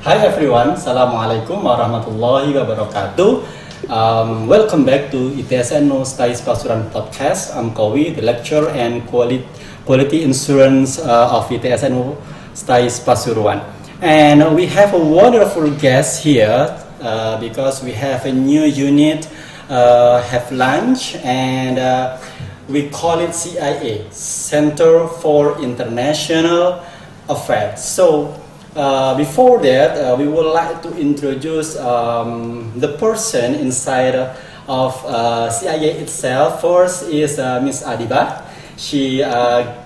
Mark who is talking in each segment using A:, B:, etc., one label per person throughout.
A: Hi everyone, Assalamualaikum warahmatullahi wabarakatuh. Welcome back to ITSNU STAIS Pasuruan Podcast. I'm Kowi, the lecturer and quality insurance of ITSNU STAIS Pasuruan. And we have a wonderful guest here because we have a new unit, have lunch, and we call it CIA, Center for International Affairs. So before that, we would like to introduce the person inside of CIA itself. First is Miss Adiba. She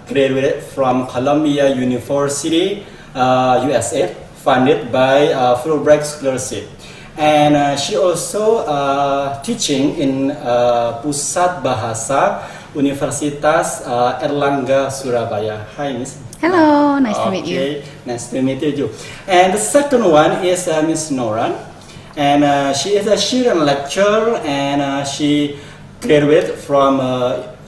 A: graduated from Columbia University, USA, funded by Fulbright Scholarship. And she also teaching in Pusat Bahasa Universitas Erlangga, Surabaya. Hi, Miss.
B: Hello, nice to meet you.
A: Nice to meet you. And the second one is Miss Noran, and she is a Syrian lecturer, and she graduated from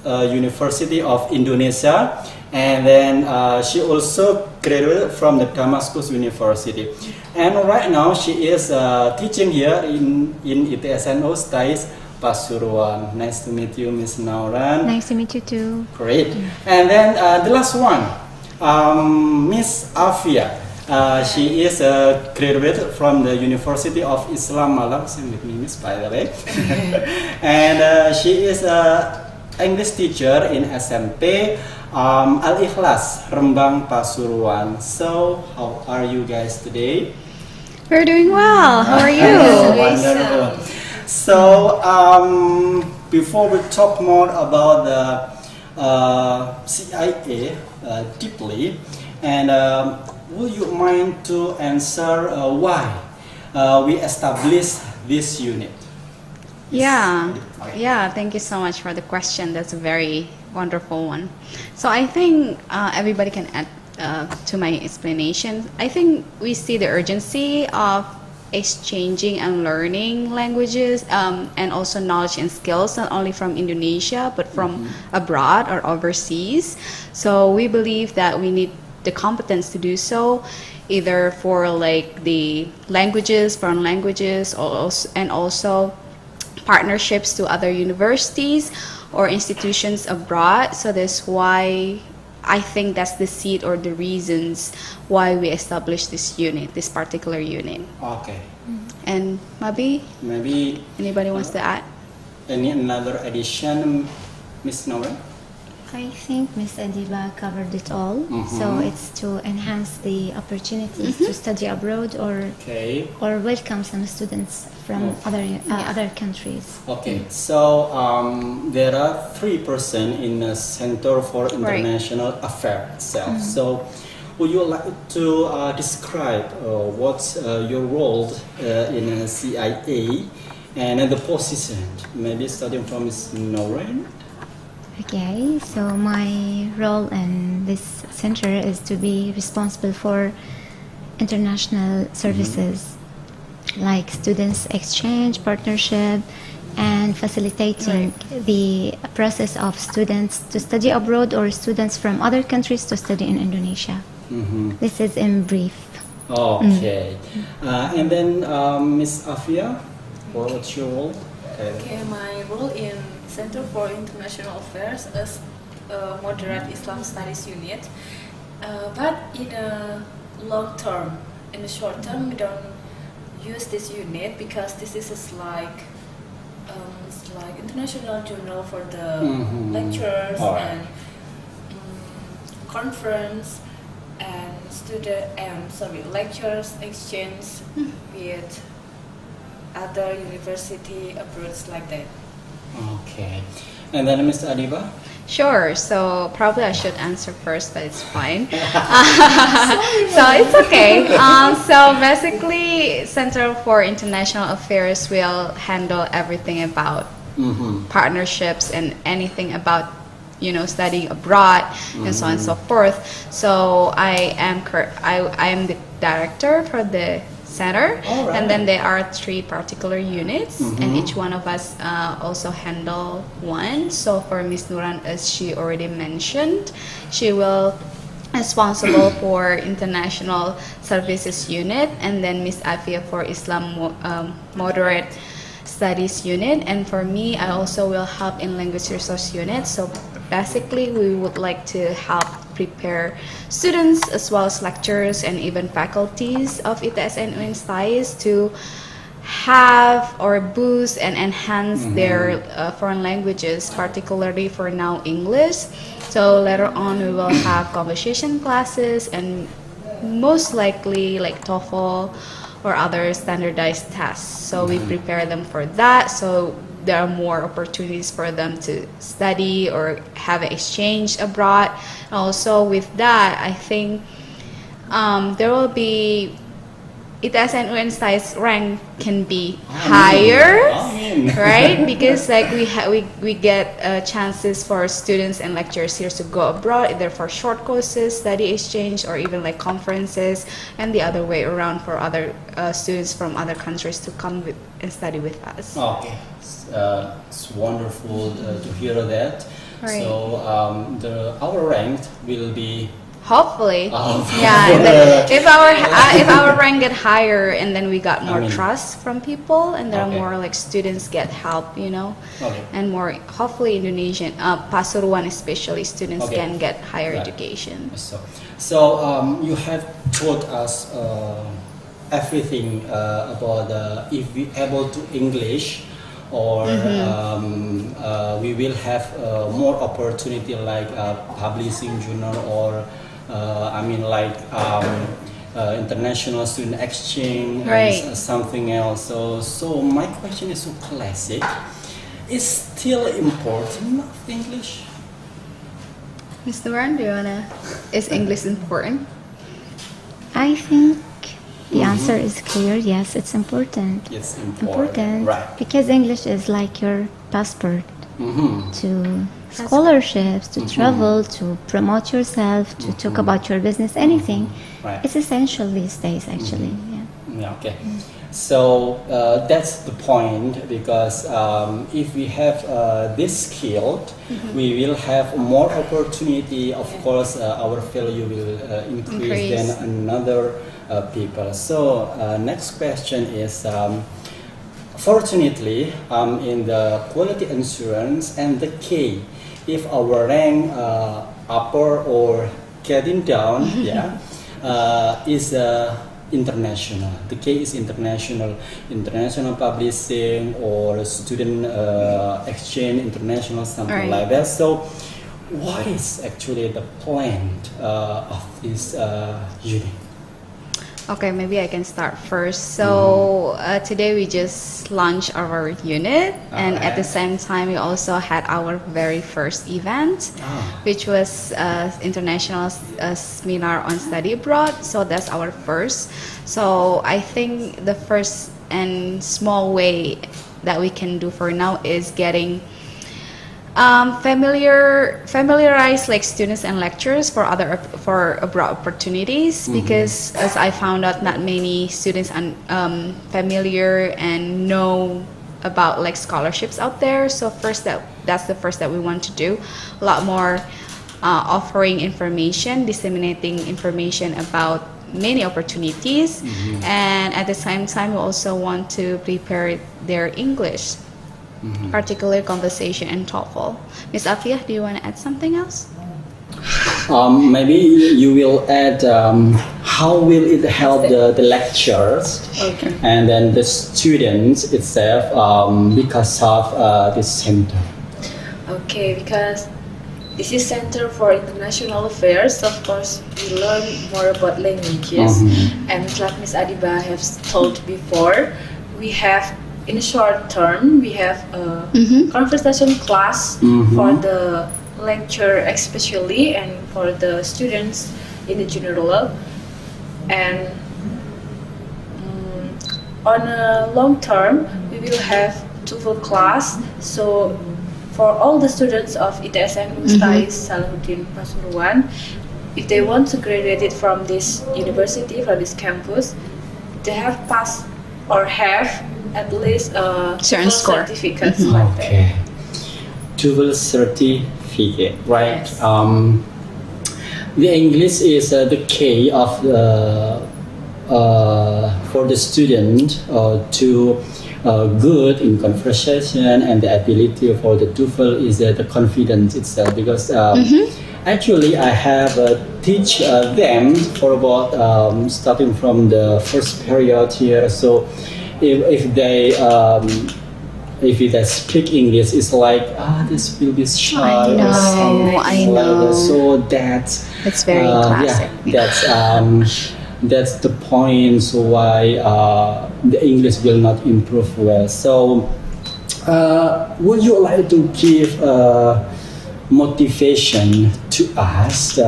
A: University of Indonesia, and then she also graduated from the Damascus University. And right now she is teaching here in ITSNU STAIS Pasuruan. Nice to meet you, Miss Noran.
B: Nice to meet you too.
A: Great. And then the last one, Miss Afia. She is a graduate from the University of Islam Malang. Same with me, Miss, by the way. And she is a English teacher in SMP Al Ikhlas, Rembang, Pasuruan. So, how are you guys today?
B: We're doing well. How are you?
A: Wonderful. So, before we talk more about the CIA deeply, and would you mind to answer why we established this unit?
B: Yeah, thank you so much for the question. That's a very wonderful one. So I think everybody can add to my explanation. I think we see the urgency of exchanging and learning languages and also knowledge and skills, not only from Indonesia but from abroad or overseas. So we believe that we need the competence to do so, either for like the languages, foreign languages, and also partnerships to other universities or institutions abroad. So that's why I think that's the seed or the reasons why we established this unit, this particular unit.
A: Okay.
B: And maybe anybody wants to add?
A: Any another addition, Miss Nora?
C: I think Ms. Adiba covered it all. So it's to enhance the opportunities to study abroad or welcome some students from other countries.
A: Okay, so there are 3 persons in the Center for International Affairs itself. So would you like to describe what's your role in CIA and the position? Maybe starting from Ms. Noreen.
C: Okay, so my role in this center is to be responsible for international services like students exchange, partnership, and facilitating the process of students to study abroad or students from other countries to study in Indonesia. This is in brief.
A: Okay. And then Miss Afia, what's your role?
D: Okay, my role in Center for International Affairs is Moderate Islam Studies Unit. But in the long term, in the short term, we don't use this unit because this is like international journal for the lectures and conference and lectures exchange with other university abroad like that. Okay.
A: And then Mr. Adiba?
B: Sure, so probably I should answer first, but it's fine. So it's okay. So basically, Center for International Affairs will handle everything about partnerships and anything about studying abroad and so on and so forth. So I am the director for the center, and then there are 3 particular units, and each one of us also handle one. So for Miss Nuran, as she already mentioned, she will responsible for International Services Unit, and then Miss Afia for Moderate Studies Unit, and for me, I also will help in Language Resource Unit. So basically, we would like to help prepare students as well as lecturers and even faculties of ITS and UNU STAIS to have or boost and enhance their foreign languages, particularly for now English. So later on we will have conversation classes and most likely like TOEFL or other standardized tests. So we prepare them for that, so there are more opportunities for them to study or have an exchange abroad. Also with that, I think there will be ITS and UNU STAIS rank can be higher, right? Because like we get chances for students and lecturers here to go abroad, either for short courses, study exchange, or even like conferences, and the other way around for other students from other countries to come and study with us.
A: Okay, it's wonderful to hear that.
B: Right.
A: So our rank will be.
B: Hopefully, yeah. And then if our rank get higher, and then we got more trust from people, and there are more like students get help, you know, and more hopefully Indonesian Pasuruan especially students can get higher education.
A: So you have taught us everything about if we able to English, or we will have more opportunity like publishing journal or. International student exchange, and something else. So my question is so classic. Is still important English?
B: Mr. Warren, do you wanna? Is English important?
C: I think the answer is clear. Yes, it's important.
A: It's important, right?
C: Because English is like your passport to scholarships, to travel, to promote yourself, to talk about your business, anything. It's essential these days, actually.
A: Okay. So that's the point, because if we have this skill, we will have more opportunity. Of course, our value will increase than another people. So next question is. Fortunately, in the quality assurance and the K, if our rank upper or getting down, is international. The K is international publishing or student exchange, international, something like that. So, what is actually the plan of this unit?
B: Okay, maybe I can start first. So today we just launched our unit, and at the same time we also had our very first event, which was international seminar on study abroad. So that's our first. So I think the first and small way that we can do for now is getting familiarize like students and lecturers for abroad opportunities, because as I found out, not many students are familiar and know about like scholarships out there. So that's the first that we want to do. A lot more offering information, disseminating information about many opportunities, and at the same time we also want to prepare their English. Particular conversation and TOEFL. Ms. Afia, do you want to add something else?
A: Maybe you will add how will it help the lecturers and then the students itself because of this center.
D: Okay, because this is Center for International Affairs. Of course, we learn more about languages, and like Ms. Adiba has told before, we have. In short term, we have a conversation class for the lecture especially, and for the students in the general. And on a long term, we will have TOEFL class. So for all the students of ITS and UNU STAIS Salahuddin Pasuruan, if they want to graduate from this university, from this campus, they have passed or have at least a
B: certain score
D: certificate like that.
A: TOEFL certificate, right? the English is the key of for the student to good in conversation, and the ability for the TOEFL is the confidence itself, because actually I have teach them for about starting from the first period here. So if they speak English, it's like this will be shy.
B: I know,
A: or something
B: I
A: like
B: know.
A: that. So that's
B: very classic.
A: That's the point. So why the English will not improve well. So would you like to give motivation to us?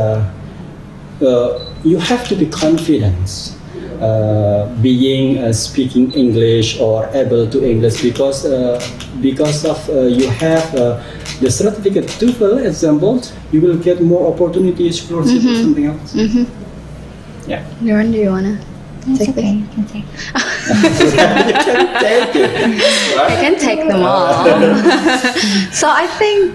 A: You have to be confident. Being speaking English or able to English, because of you have the certificate TOEFL example, you will get more opportunities for something else. Yeah.
B: Nuran, do you wanna
C: It's
B: take
C: okay,
B: this?
C: you can take.
A: You can take it.
B: I can take them all. So I think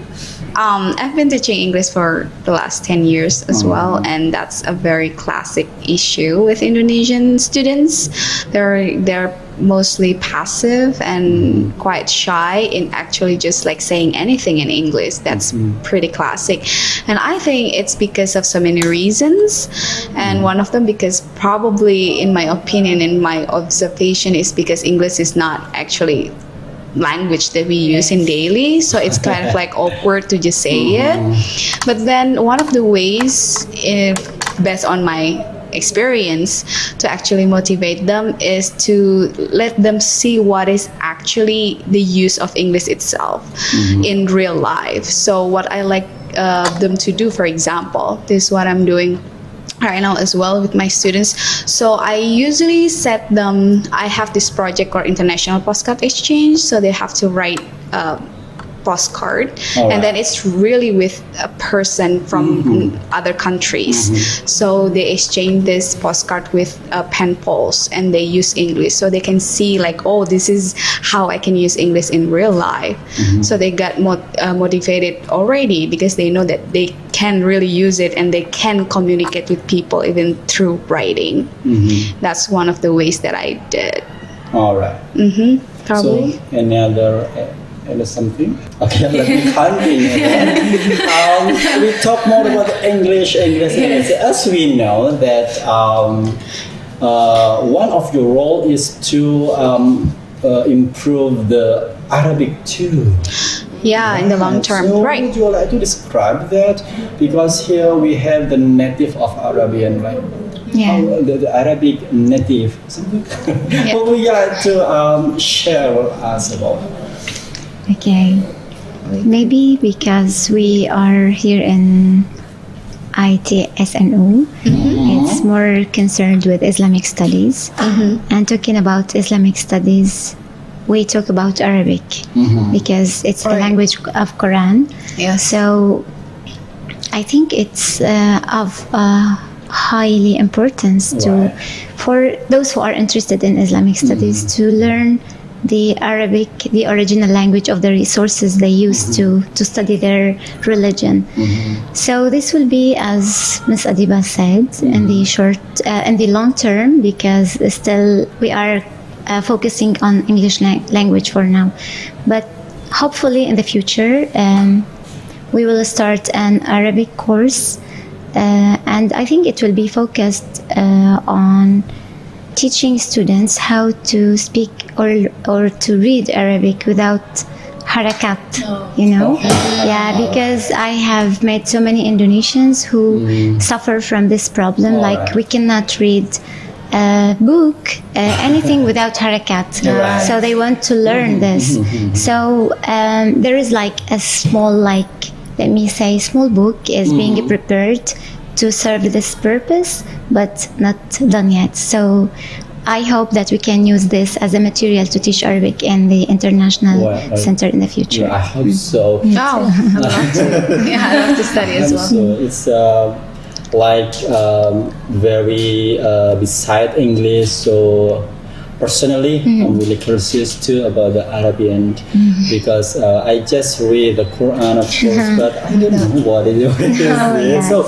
B: I've been teaching English for the last 10 years as well, and that's a very classic issue with Indonesian students. They're mostly passive and quite shy in actually just like saying anything in English. That's pretty classic. And I think it's because of so many reasons. And one of them, because probably in my opinion, in my observation, is because English is not actually language that we use in daily, so it's kind of like awkward to just say it. But then one of the ways, based on my experience, to actually motivate them is to let them see what is actually the use of English itself in real life. So what I like them to do, for example, this is what I'm doing right now as well with my students. So I usually set them, I have this project called International Postcard Exchange, so they have to write a postcard, and then it's really with a person from other countries. So they exchange this postcard with pen pals, and they use English, so they can see like, oh, this is how I can use English in real life. So they got motivated already, because they know that they can really use it and they can communicate with people even through writing. That's one of the ways that I did.
A: All right.
B: Probably.
A: So any other something? Okay, let me continue. We talk more about English. As we know that one of your role is to improve the Arabic too.
B: Yeah, in the long term,
A: so
B: right?
A: Would you like to describe that? Because here we have the native of Arabian, right?
C: Yeah.
A: The Arabic native. What would you like to share with us about?
C: Okay. Maybe because we are here in ITSNO, it's more concerned with Islamic studies. And talking about Islamic studies, we talk about Arabic because it's the language of Quran.
B: Yes.
C: So I think it's of highly importance for those who are interested in Islamic studies to learn the Arabic, the original language of the resources they use to study their religion. So this will be, as Ms. Adiba said, in the long term, because still we are focusing on English language for now. But hopefully in the future, we will start an Arabic course, and I think it will be focused on teaching students how to speak or to read Arabic without harakat, you know? Yeah, because I have met so many Indonesians who suffer from this problem, like we cannot read a book, anything without harakat. So they want to learn this. So there is like a small, let me say, small book is being prepared to serve this purpose, but not done yet. So I hope that we can use this as a material to teach Arabic in the international center in the future.
A: Yeah, I hope so.
B: Oh, I love to. Yeah, I love to study as well.
A: So it's very beside English. So personally, I'm really curious too about the Arabian because I just read the Quran, of course, but I don't know what it is. So,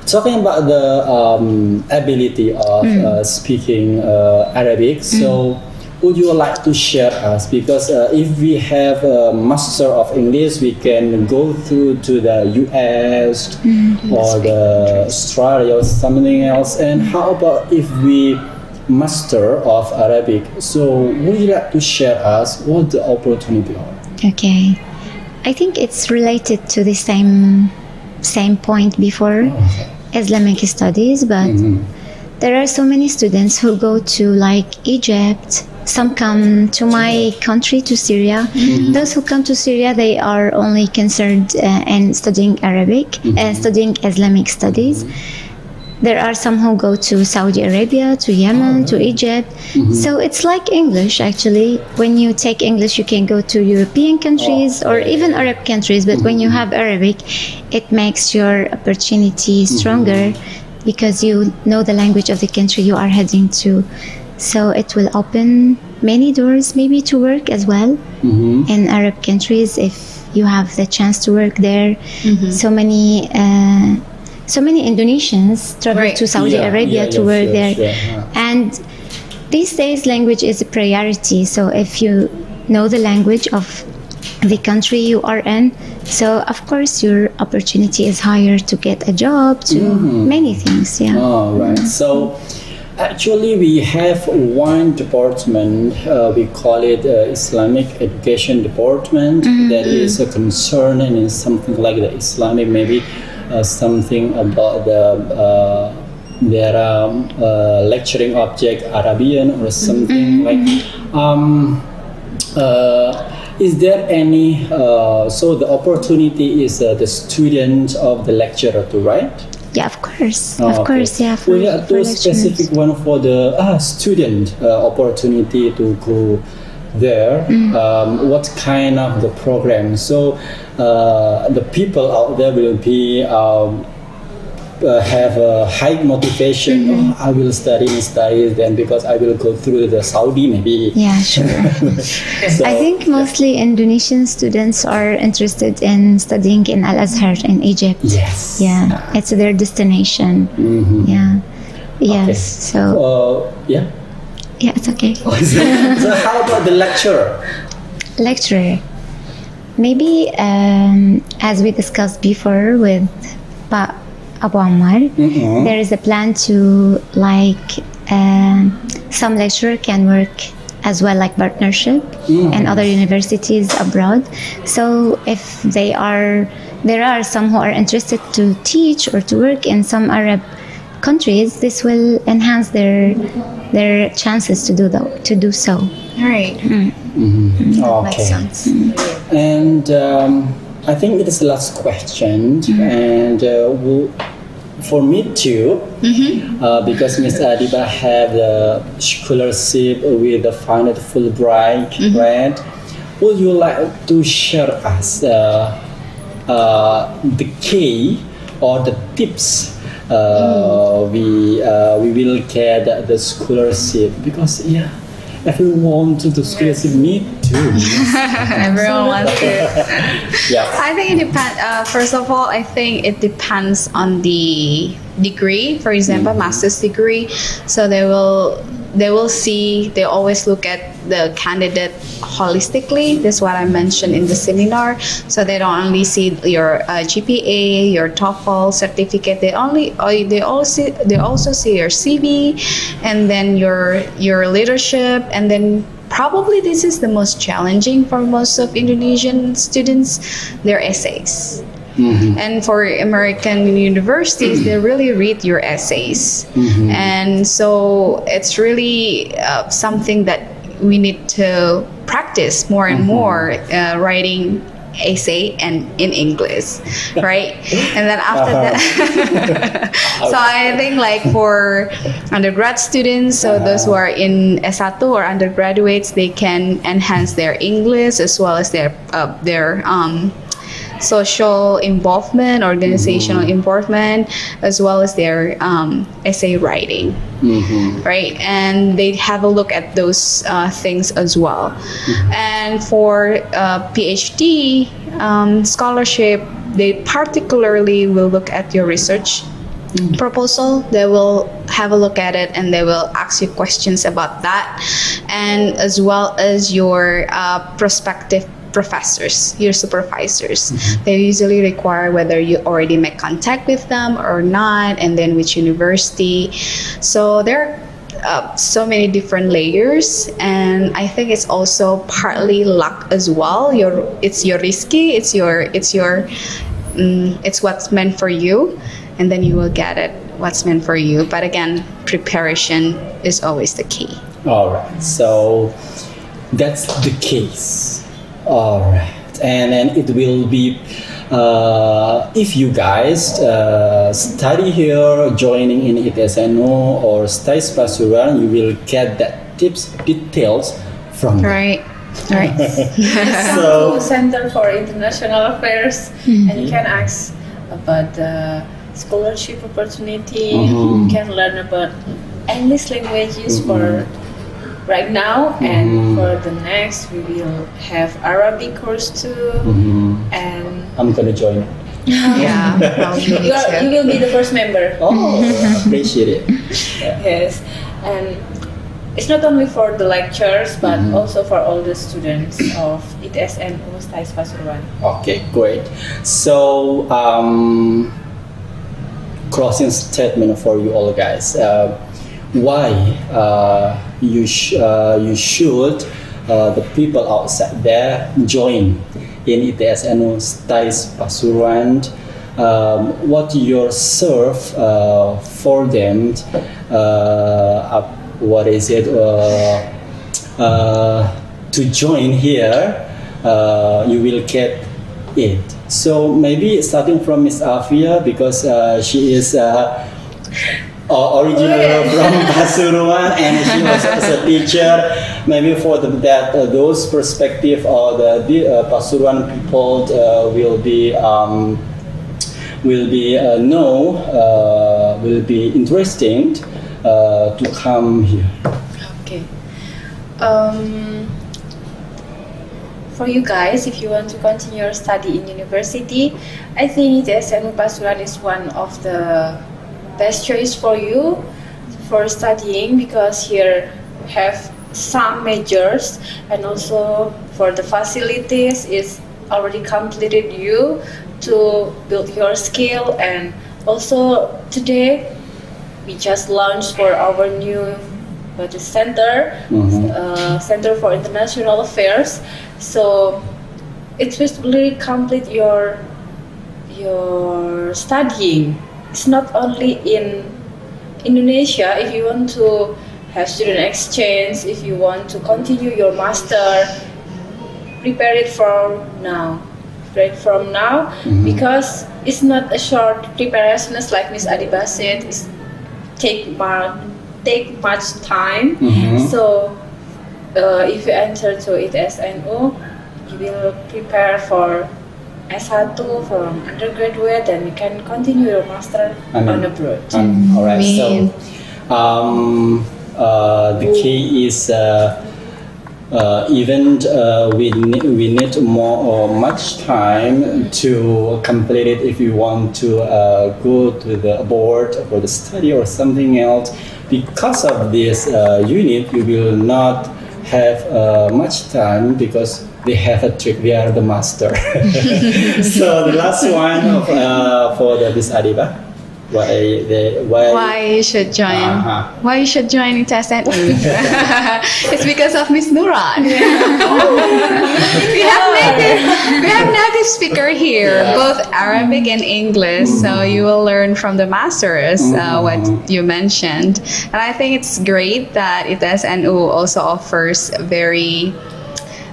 A: talking about the ability of speaking Arabic, so would you like to share us? Because if we have a master of English, we can go through to the US or the Australia or something else. And how about if we master of Arabic? So would you like to share us what the opportunity are?
C: Okay, I think it's related to the same point before Islamic studies, but there are so many students who go to like Egypt. Some come to my country, to Syria. Those who come to Syria, they are only concerned in studying Arabic and studying Islamic studies. There are some who go to Saudi Arabia, to Yemen, to Egypt. So it's like English, actually. When you take English, you can go to European countries or even Arab countries. But when you have Arabic, it makes your opportunity stronger because you know the language of the country you are heading to. So it will open many doors, maybe to work as well in Arab countries if you have the chance to work there. So many Indonesians travel to Saudi Arabia to work there. And these days, language is a priority. So if you know the language of the country you are in, so of course your opportunity is higher to get a job, to many things.
A: All right. So actually, we have one department, we call it Islamic Education Department, that is a concern in something like the Islamic, maybe something about their lecturing object, Arabian or something like. Is there any, so the opportunity is the student of the lecturer to write?
C: Yeah, of course. Of course, yeah.
A: For specific one for the student opportunity to go there. What kind of the program? So the people out there will be have a high motivation. I will study in STAIS then because I will go through the Saudi maybe.
C: Yeah, sure.
A: So,
C: I think mostly Indonesian students are interested in studying in Al-Azhar in Egypt.
A: Yes.
C: Yeah, it's their destination. Yeah. Yes.
A: Okay.
C: So.
A: Yeah.
C: Yeah, it's okay.
A: So how about the lecturer?
C: Lecturer. Maybe as we discussed before with Abu Ammar, there is a plan to like some lecturer can work as well, like partnership and other universities abroad. So if there are some who are interested to teach or to work in some Arab countries, this will enhance their chances to do so.
B: Right.
A: Okay.
B: Makes sense.
A: And I think it is the last question, and for me too, because Ms. Adiba have the scholarship with the funded Fulbright grant. Would you like to share us the key or the tips we will get the scholarship? Because everyone wants to do scholarship. Me too.
B: Everyone wants to.
A: Yeah.
B: I think it depends. First of all, I think it depends on the degree. For example, master's degree. So they always look at the candidate holistically. That's what I mentioned in the seminar. So they don't only see your GPA, your TOEFL certificate. They also see your CV, and then your leadership, and then probably this is the most challenging for most of Indonesian students, their essays. And for American universities, they really read your essays. And so it's really something that we need to practice more and more, writing essay and in English, right? And then after that, so I think like for undergrad students, so those who are in S1 or undergraduates, they can enhance their English as well as their social involvement, organizational involvement, as well as their essay writing. Right, and they have a look at those things as well. And for PhD scholarship, they particularly will look at your research proposal. They will have a look at it and they will ask you questions about that, and as well as your prospective professors, your supervisors. They usually require whether you already make contact with them or not, and then which university. So there are so many different layers, and I think it's also partly luck as well. It's your risky, it's what's meant for you, and then you will get it what's meant for you. But again, preparation is always the key.
A: All right, so that's the case. All right, and then it will be if you guys study here, joining in ITSNO or STAIS Pasuruan, you will get that details from them.
B: Right.
D: So Center for International Affairs, and you can ask about the scholarship opportunity. You can learn about English languages for right now, and for the next we will have Arabic course too. And
A: I'm gonna join.
B: Yeah, probably
D: you will be the first member.
A: Oh, appreciate it.
D: Yes, and it's not only for the lectures, but also for all the students of ITSNU STAIS Pasuruan.
A: Okay, great. So, closing statement for you all guys. Why you should the people outside there join in ITSNU STAIS Pasuruan? What you serve for them? What is it to join here? You will get it. So maybe starting from Miss Afia, because she is original from Pasuruan and she was as a teacher. Maybe for those perspective or the Pasuruan people will be interesting to come here.
D: Okay. For you guys, if you want to continue your study in university, I think ITSNU Pasuruan is one of the best choice for you for studying, because here have some majors, and also for the facilities is already completed you to build your skill. And also today we just launched for our new center, Center for International Affairs. So it will really complete your studying. It's not only in Indonesia. If you want to have student exchange, if you want to continue your master, prepare it from now. Because it's not a short preparation like Miss Adiba said. It's take much time. So if you enter to ITSNU, you will prepare for S1 from undergraduate, and you can continue your master on abroad.
A: All right. So the key is even we need much time to complete it. If you want to go to the board for the study or something else, because of this unit, you will not have much time, because they have a trick. They are the master. So the last one for this Adiba, why you should join?
B: Why you should join ITSNU? It's because of Miss Nuran. we have native speaker here, both Arabic and English. So you will learn from the masters what you mentioned, and I think it's great that ITSNU also offers very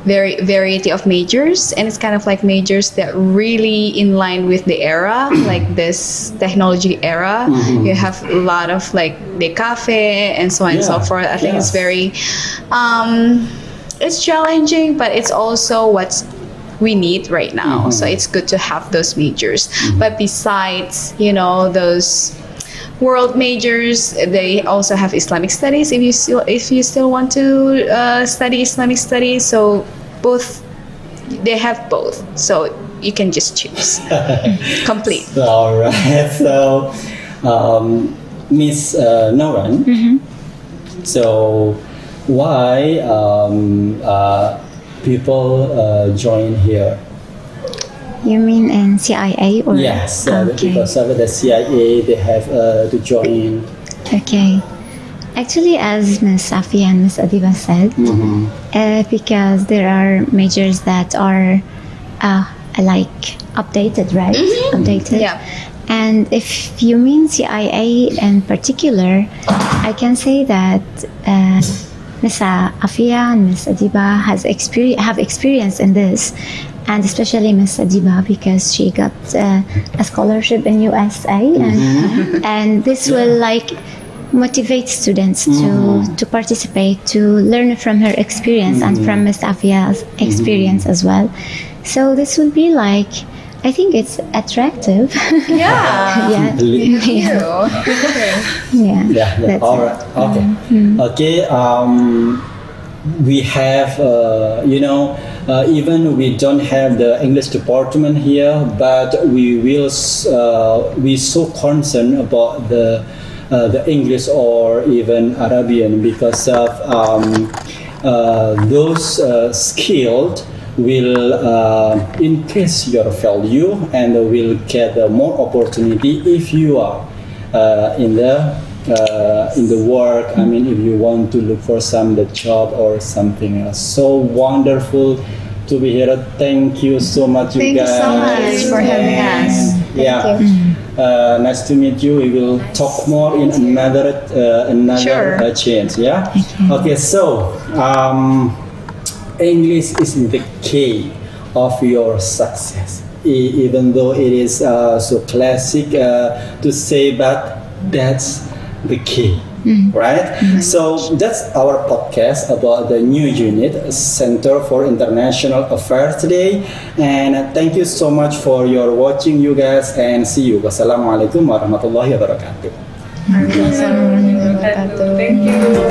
B: variety of majors, and it's kind of like majors that really in line with the era, like this technology era. You have a lot of like the cafe and so on and so forth. I think it's very it's challenging, but it's also we need right now. So it's good to have those majors. But besides, you know, those world majors, they also have Islamic studies if you still want to study Islamic studies. So they have both. So you can just choose. Complete.
A: All right. So, Miss Noran. So, why people join here?
C: You mean in CIA or?
A: Yes,
C: Okay.
A: because of the CIA, they have to join.
C: Okay. Actually, as Ms. Safi and Ms. Adiba said, because there are majors that are like updated, right? Updated.
B: Yeah.
C: And if you mean CIA in particular, I can say that Ms. Afia and Ms. Adiba have experience in this, and especially Ms. Adiba because she got a scholarship in USA, and this will like motivate students to participate, to learn from her experience and from Ms. Afia's experience as well. So this will be like, I think it's attractive.
B: Yeah.
C: Yeah. Yeah.
A: Yeah.
C: That's
A: All
C: it.
A: right. Okay. Okay. We have, even we don't have the English department here, but we so concerned about the English or even Arabian because of those skilled will increase your value and will get more opportunity if you are in the work. I mean, if you want to look for the job or something else. So wonderful to be here. Thank you so much, you guys.
B: Thank you so much for having us.
A: Yeah. Nice to meet you. We will talk more in another
B: Sure.
A: chance. Yeah. Okay. So English is the key of your success. Even though it is so classic to say, but that's the key, right? So that's our podcast about the new unit, Center for International Affairs today. And thank you so much for your watching, you guys, and see you. Wassalamualaikum warahmatullahi wabarakatuh.
D: Thank you.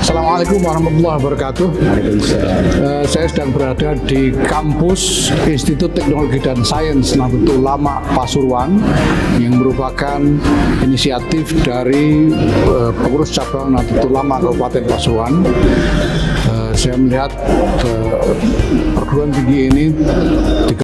E: Assalamualaikum warahmatullahi wabarakatuh. Saya sedang berada di kampus Institut Teknologi dan Sains Nahdlatul Ulama Pasuruan yang merupakan inisiatif dari pengurus cabang Nahdlatul Ulama Kabupaten Pasuruan. Saya melihat perguruan tinggi ini